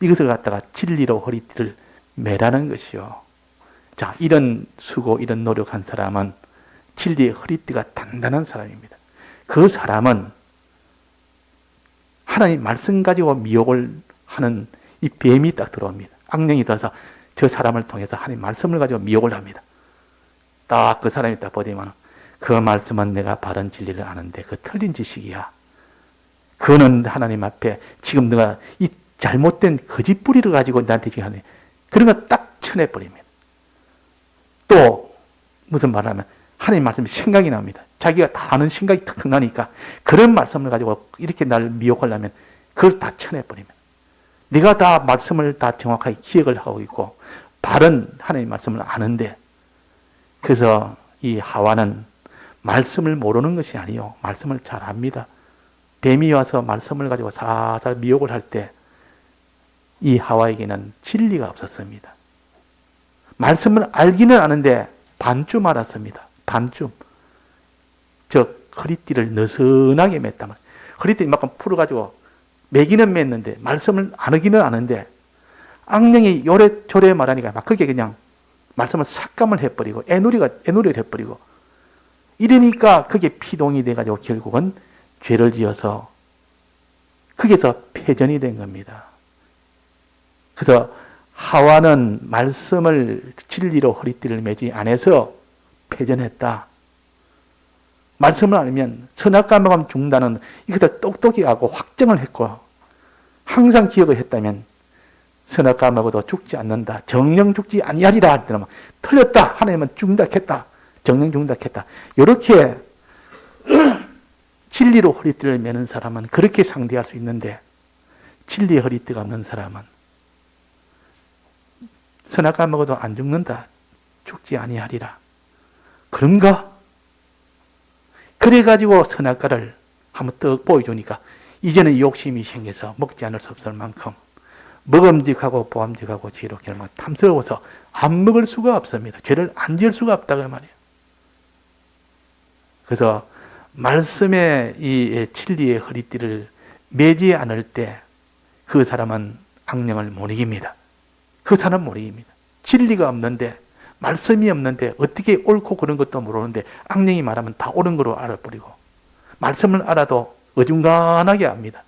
이것을 갖다가 진리로 허리띠를 매라는 것이요. 자, 이런 수고, 이런 노력한 사람은 진리의 허리띠가 단단한 사람입니다. 그 사람은 하나님 말씀 가지고 미혹을 하는 이 뱀이 딱 들어옵니다. 악령이 들어서 저 사람을 통해서 하나님 말씀을 가지고 미혹을 합니다. 딱 그 사람이 딱 보더니만, 그 말씀은 내가 바른 진리를 아는데 그 틀린 지식이야. 그거는 하나님 앞에 지금 내가 이 잘못된 거짓 뿌리를 가지고 나한테 지금 하네. 그런 거 딱 쳐내버립니다. 또 무슨 말을 하면 하나님 말씀이 생각이 납니다. 자기가 다 아는 생각이 탁 나니까 그런 말씀을 가지고 이렇게 날 미혹하려면 그걸 다 쳐내버립니다. 내가 다 말씀을 다 정확하게 기억을 하고 있고 바른 하나님 말씀을 아는데, 그래서 이 하와는 말씀을 모르는 것이 아니요, 말씀을 잘 압니다. 뱀이 와서 말씀을 가지고 살살 미혹을 할 때 이 하와에게는 진리가 없었습니다. 말씀을 알기는 아는데 반쯤 알았습니다. 반쯤. 즉 허리띠를 느슨하게 맸단 말이에요. 허리띠 이만큼 풀어가지고 매기는 맸는데 말씀을 안 하기는 아는데, 악령이 요래조래 말하니까 막 그게 그냥 말씀을 삭감을 해버리고 애누리를 해버리고 이러니까 그게 피동이 돼가지고 결국은 죄를 지어서 거기서 패전이 된 겁니다. 그래서 하와는 말씀을 진리로 허리띠를 매지 않아서 패전했다. 말씀을 알면 선악과 먹으면 죽는다는 이것을 똑똑히 하고 확정을 했고 항상 기억을 했다면 선악과 먹어도 죽지 않는다. 정령 죽지 아니하리라 할 때는 틀렸다. 하나님은 죽는다 했다. 정령 죽는다 했다. 이렇게 진리로 허리띠를 매는 사람은 그렇게 상대할 수 있는데 진리의 허리띠가 없는 사람은 선악과 먹어도 안 죽는다. 죽지 아니하리라. 그런가? 그래가지고 선악과를 한번 떡 보여주니까 이제는 욕심이 생겨서 먹지 않을 수 없을 만큼 먹음직하고 보암직하고 지혜롭게 하면 탐스러워서 안 먹을 수가 없습니다. 죄를 안 지을 수가 없다고 말이에요. 그래서 말씀의 이 진리의 허리띠를 매지 않을 때 그 사람은 악령을 못 이깁니다. 그 사람은 못 이깁니다. 진리가 없는데 말씀이 없는데 어떻게 옳고 그런 것도 모르는데 악령이 말하면 다 옳은 거로 알아버리고 말씀을 알아도 어중간하게 압니다.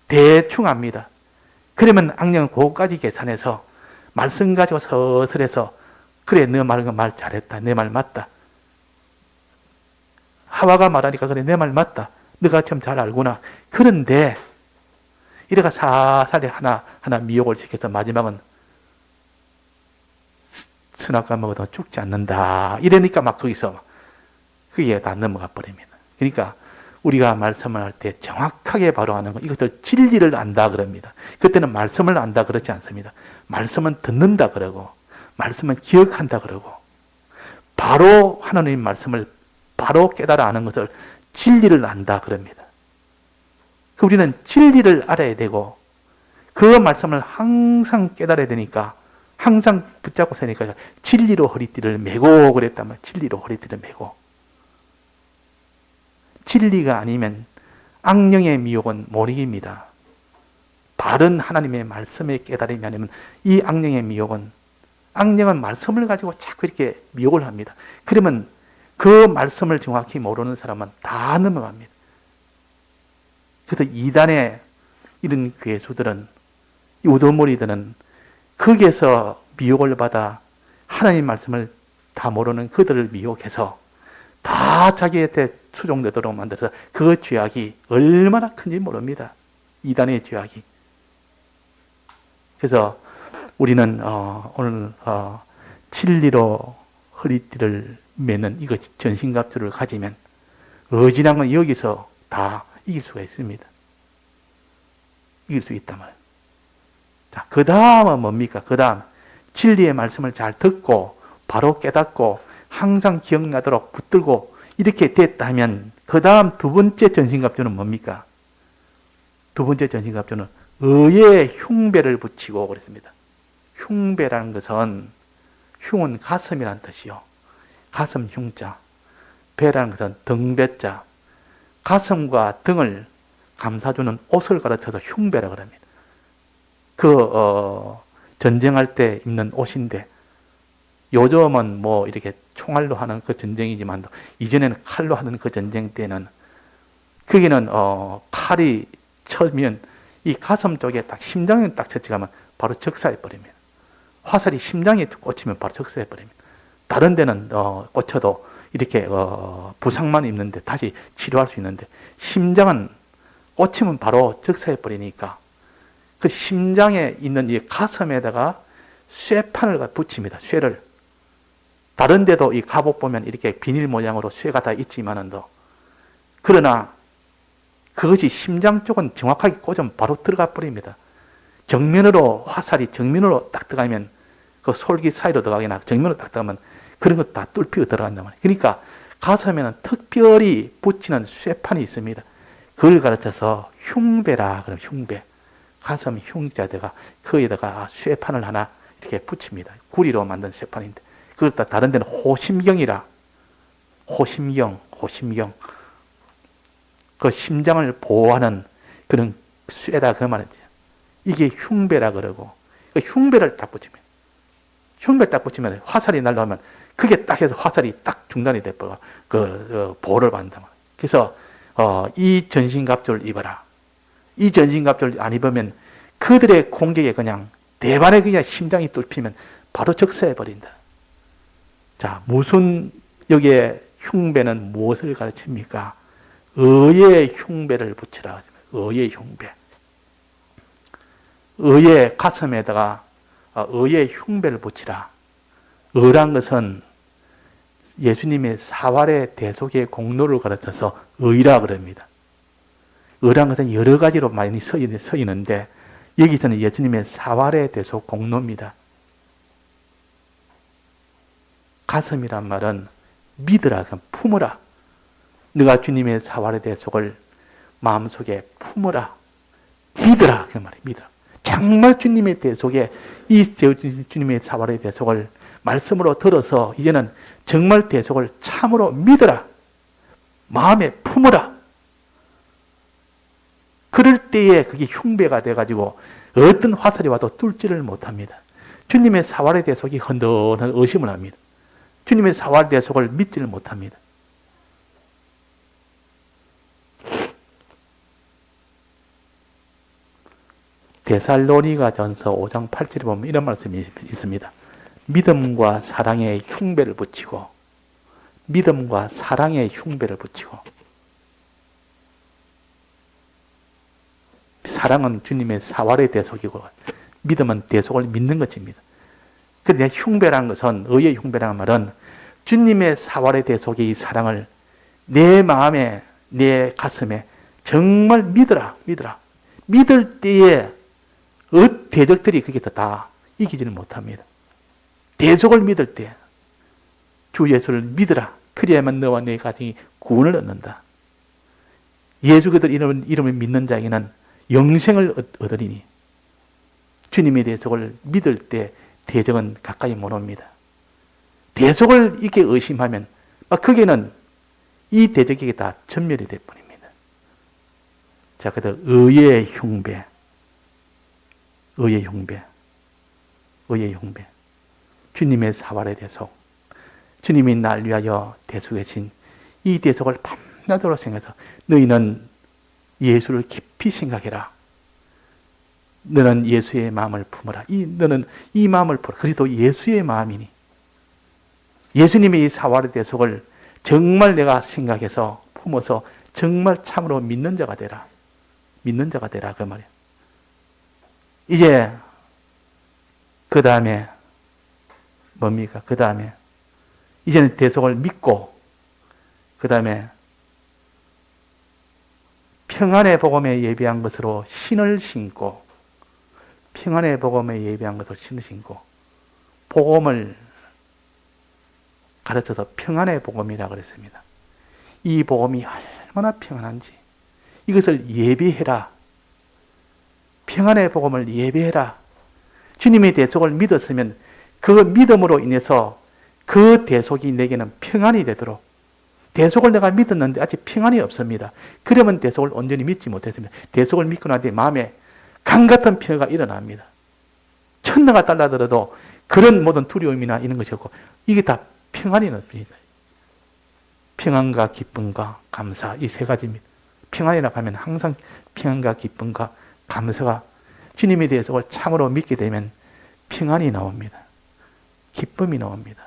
대충 압니다. 그러면 악령은 그거까지 계산해서 말씀 가지고 서슬해서 그래 너 말한 거 말 잘했다. 내 말 맞다. 하와가 말하니까 그래 내 말 맞다. 너가 참 잘 알구나. 그런데 이래가 사살이 하나 미혹을 시켜서 마지막은 선악과 먹어도 죽지 않는다. 이러니까 막 거기서 그게 다 넘어가 버립니다. 그러니까 우리가 말씀을 할 때 정확하게 바로 하는 거 이것을 진리를 안다 그럽니다. 그때는 말씀을 안다 그러지 않습니다. 말씀은 듣는다 그러고 말씀은 기억한다 그러고 바로 하나님 말씀을 바로 깨달아 아는 것을 진리를 안다 그럽니다. 우리는 진리를 알아야 되고 그 말씀을 항상 깨달아야 되니까 항상 붙잡고 사니까 진리로 허리띠를 메고 그랬단 말이에요. 진리로 허리띠를 메고. 진리가 아니면 악령의 미혹은 못 이깁니다. 바른 하나님의 말씀의 깨달음이 아니면 이 악령의 미혹은 악령은 말씀을 가지고 자꾸 이렇게 미혹을 합니다. 그러면 그 말씀을 정확히 모르는 사람은 다 넘어갑니다. 그래서 이단의 이런 괴수들은 우두머리들은 거기에서 미혹을 받아 하나님 말씀을 다 모르는 그들을 미혹해서 다 자기한테 수종되도록 만들어서 그 죄악이 얼마나 큰지 모릅니다. 이단의 죄악이. 그래서 우리는 오늘 진리로 허리띠를 매는 이거 전신갑주를 가지면 어지간한 여기서 다 이길 수가 있습니다. 이길 수 있단 말이에요. 자, 그 다음은 뭡니까? 그 다음 진리의 말씀을 잘 듣고 바로 깨닫고 항상 기억나도록 붙들고 이렇게 됐다면 그 다음 두 번째 전신갑주는 뭡니까? 두 번째 전신갑주는 의의 흉배를 붙이고 그랬습니다. 흉배라는 것은 흉은 가슴이란 뜻이요. 가슴 흉자. 배라는 것은 등배자. 가슴과 등을 감싸주는 옷을 가르쳐서 흉배라고 합니다. 전쟁할 때 입는 옷인데 요즘은 뭐 이렇게 총알로 하는 그 전쟁이지만 이전에는 칼로 하는 그 전쟁 때는 거기는 칼이 쳐면 이 가슴 쪽에 딱 심장에 딱 쳐치가면 바로 적사해 버립니다. 화살이 심장에 꽂히면 바로 적사해 버립니다. 다른 데는 꽂혀도 이렇게 부상만 입는데 다시 치료할 수 있는데 심장은 꽂히면 바로 적사해 버리니까 그 심장에 있는 이 가슴에다가 쇠판을 붙입니다. 쇠를. 다른 데도 이 갑옷 보면 이렇게 비닐 모양으로 쇠가 다 있지만은도 그러나 그것이 심장 쪽은 정확하게 꽂으면 바로 들어가 버립니다. 정면으로 화살이 정면으로 딱 들어가면 그 솔기 사이로 들어가거나 정면으로 딱 들어가면 그런 것 다 뚫히고 들어간단 말이에요. 그러니까 가슴에는 특별히 붙이는 쇠판이 있습니다. 그걸 가르쳐서 흉배라 그러면 흉배. 가슴 흉자대가 거기다가 쇠판을 하나 이렇게 붙입니다. 구리로 만든 쇠판인데 그걸 다른 데는 호심경이라 호심경 그 심장을 보호하는 그런 쇠다 그 말이지. 이게 흉배라 그러고 그 흉배를 딱 붙입니다. 흉배 딱 붙이면 화살이 날라오면 그게 딱 해서 화살이 딱 중단이 돼버려. 보호를 받는다. 그래서 이 전신갑주를 입어라. 이 전신갑주를 안 입으면 그들의 공격에 그냥 대반에 그냥 심장이 뚫히면 바로 적사해버린다. 자, 무슨 여기에 흉배는 무엇을 가르칩니까? 의의 흉배를 붙이라. 의의 흉배. 의의 가슴에다가 의의 흉배를 붙이라. 의란 것은 예수님의 사활의 대속의 공로를 가르쳐서 의라 그럽니다. 의란 것은 여러 가지로 많이 쓰이는데 여기서는 예수님의 사활의 대속 공로입니다. 가슴이란 말은 믿으라, 품으라. 네가 주님의 사활의 대속을 마음속에 품으라. 믿으라, 그 말이에요. 믿으라. 정말 주님의 대속에 이 주님의 사활의 대속을 말씀으로 들어서 이제는 정말 대속을 참으로 믿으라. 마음에 품으라. 그럴 때에 그게 흉배가 돼가지고 어떤 화살이 와도 뚫지를 못합니다. 주님의 사활의 대속이 흔들흔들 의심을 합니다. 주님의 사활 대속을 믿지를 못합니다. 데살로니가 전서 5장 8절에 보면 이런 말씀이 있습니다. 믿음과 사랑의 흉배를 붙이고, 믿음과 사랑의 흉배를 붙이고, 사랑은 주님의 사활의 대속이고, 믿음은 대속을 믿는 것입니다. 그런데 흉배라는 것은, 의의 흉배라는 말은 주님의 사활의 대속의 이 사랑을 내 마음에, 내 가슴에 정말 믿으라, 믿으라. 믿을 때에 대적들이 거기서 다 이기지는 못합니다. 대속을 믿을 때 주 예수를 믿으라. 그래야만 너와 내 가정이 구원을 얻는다. 예수 그들 이름을 믿는 자에게는 영생을 얻으리니 주님의 대속을 믿을 때 대적은 가까이 못 옵니다. 대속을 이렇게 의심하면 거기는 이 대적에게 다 전멸이 될 뿐입니다. 자, 그래서 의의 흉배, 의의 흉배, 의의 흉배. 주님의 사활의 대속, 주님이 날 위하여 대속하신 이 대속을 밤낮으로 생각해서 너희는 예수를 깊이 생각해라. 너는 예수의 마음을 품어라. 너는 이 마음을 품어라. 그리스도 예수의 마음이니 예수님의 이 사활의 대속을 정말 내가 생각해서 품어서 정말 참으로 믿는 자가 되라. 믿는 자가 되라 그 말이야. 이제 그 다음에 뭡니까? 그 다음에 이제는 대속을 믿고 그 다음에 평안의 복음에 예비한 것으로 신을 신고 평안의 복음에 예비한 것으로 신을 신고 복음을 가르쳐서 평안의 복음이라고 그랬습니다. 이 복음이 얼마나 평안한지 이것을 예비해라. 평안의 복음을 예비해라. 주님의 대속을 믿었으면 그 믿음으로 인해서 그 대속이 내게는 평안이 되도록 대속을 내가 믿었는데 아직 평안이 없습니다. 그러면 대속을 온전히 믿지 못했습니다. 대속을 믿고 난 뒤에 마음에 강같은 평화가 일어납니다. 천내가 달라들어도 그런 모든 두려움이나 이런 것이 없고 이게 다 평안이 없습니다. 평안과 기쁨과 감사 이 세 가지입니다. 평안이라고 하면 항상 평안과 기쁨과 감사가 주님의 대속을 참으로 믿게 되면 평안이 나옵니다. 기쁨이 나옵니다.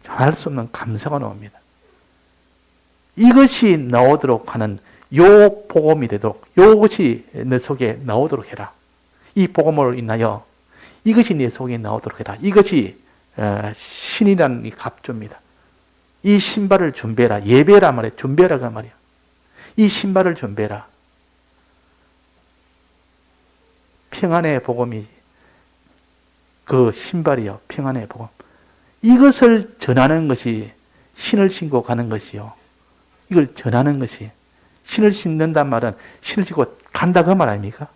할 수 없는 감사가 나옵니다. 이것이 나오도록 하는 요 복음이 되도록 이것이 내 속에 나오도록 해라. 이 복음으로 인하여 이것이 내 속에 나오도록 해라. 이것이 신이라는 이 갑주입니다. 이 신발을 준비해라. 예배라 말이야. 준비해라가 말이야. 이 신발을 준비해라. 평안의 복음이 그 신발이요. 평안의 복음. 이것을 전하는 것이 신을 신고 가는 것이요. 이걸 전하는 것이 신을 신는단 말은 신을 신고 간다 그 말 아닙니까?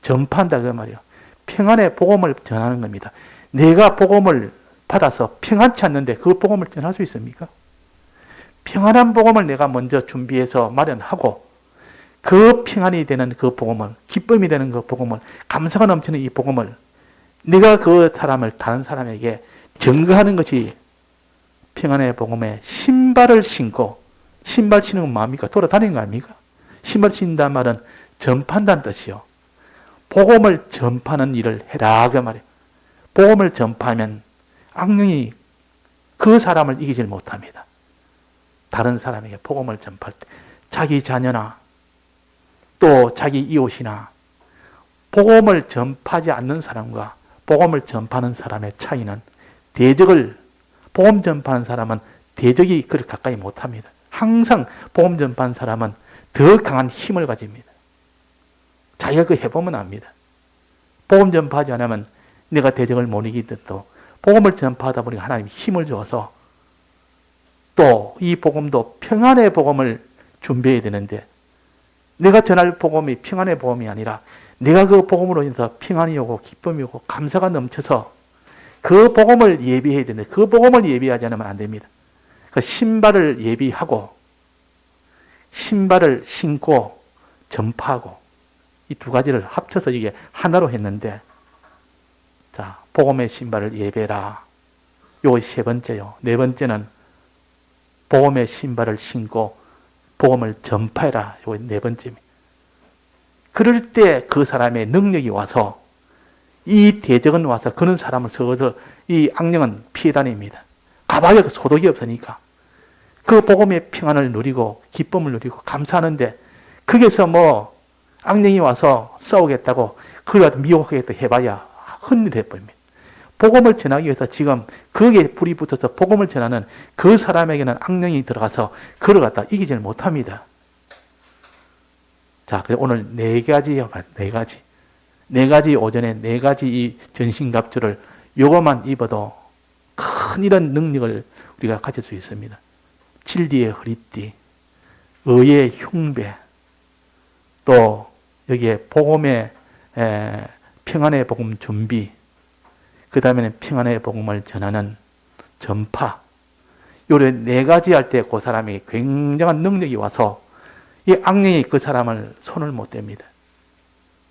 전파한다 그 말이요. 평안의 복음을 전하는 겁니다. 내가 복음을 받아서 평안치 않는데 그 복음을 전할 수 있습니까? 평안한 복음을 내가 먼저 준비해서 마련하고 그 평안이 되는 그 복음을 기쁨이 되는 그 복음을 감사가 넘치는 이 복음을 내가 그 사람을 다른 사람에게 증거하는 것이 평안의 복음의 신발을 신고, 신발 신는 건 뭡니까? 돌아다니는 거 아닙니까? 신발 신다는 말은 전파한다는 뜻이요. 복음을 전파하는 일을 해라 그 말이에요. 복음을 전파하면 악령이 그 사람을 이기질 못합니다. 다른 사람에게 복음을 전파할 때 자기 자녀나 또 자기 이웃이나 복음을 전파하지 않는 사람과 복음을 전파하는 사람의 차이는 복음 전파하는 사람은 대적이 그를 가까이 못합니다. 항상 복음 전파하는 사람은 더 강한 힘을 가집니다. 자기가 그 해보면 압니다. 복음 전파하지 않으면 내가 대적을 못 이기듯도 복음을 전파하다 보니까 하나님이 힘을 줘서 또 이 복음도 평안의 복음을 준비해야 되는데 내가 전할 복음이 평안의 복음이 아니라 내가 그 복음으로 인해서 평안이 오고 기쁨이 오고 감사가 넘쳐서 그 복음을 예비해야 되는데 그 복음을 예비하지 않으면 안 됩니다. 그 신발을 예비하고 신발을 신고 전파하고 이 두 가지를 합쳐서 이게 하나로 했는데 자, 복음의 신발을 예배라. 요거 세 번째요. 네 번째는 복음의 신발을 신고 복음을 전파해라. 요거 네 번째입니다. 그럴 때 그 사람의 능력이 와서 이 대적은 와서 그런 사람을 썩어서 이 악령은 피해 다닙니다. 가방에 소독이 없으니까 그 복음의 평안을 누리고 기쁨을 누리고 감사하는데 거기서 뭐 악령이 와서 싸우겠다고 그걸 미혹하겠다 해봐야 헛일 해버립니다. 복음을 전하기 위해서 지금 거기에 불이 붙어서 복음을 전하는 그 사람에게는 악령이 들어가서 그걸 갖다 이기질 못합니다. 자, 오늘 네 가지요. 네 가지 오전에 네 가지 이 전신갑주를 요것만 입어도 큰 이런 능력을 우리가 가질 수 있습니다. 진리의 허리띠, 의의 흉배, 또 여기에 복음의 평안의 복음 준비, 그 다음에는 평안의 복음을 전하는 전파. 요래 네 가지 할 때 그 사람이 굉장한 능력이 와서 이 악령이 그 사람을 손을 못 댑니다.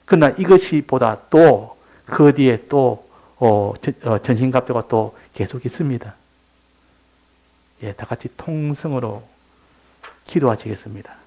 그러나 이것이 보다 또 그 뒤에 또 전신갑주가 또 계속 있습니다. 예, 다 같이 통성으로 기도하시겠습니다.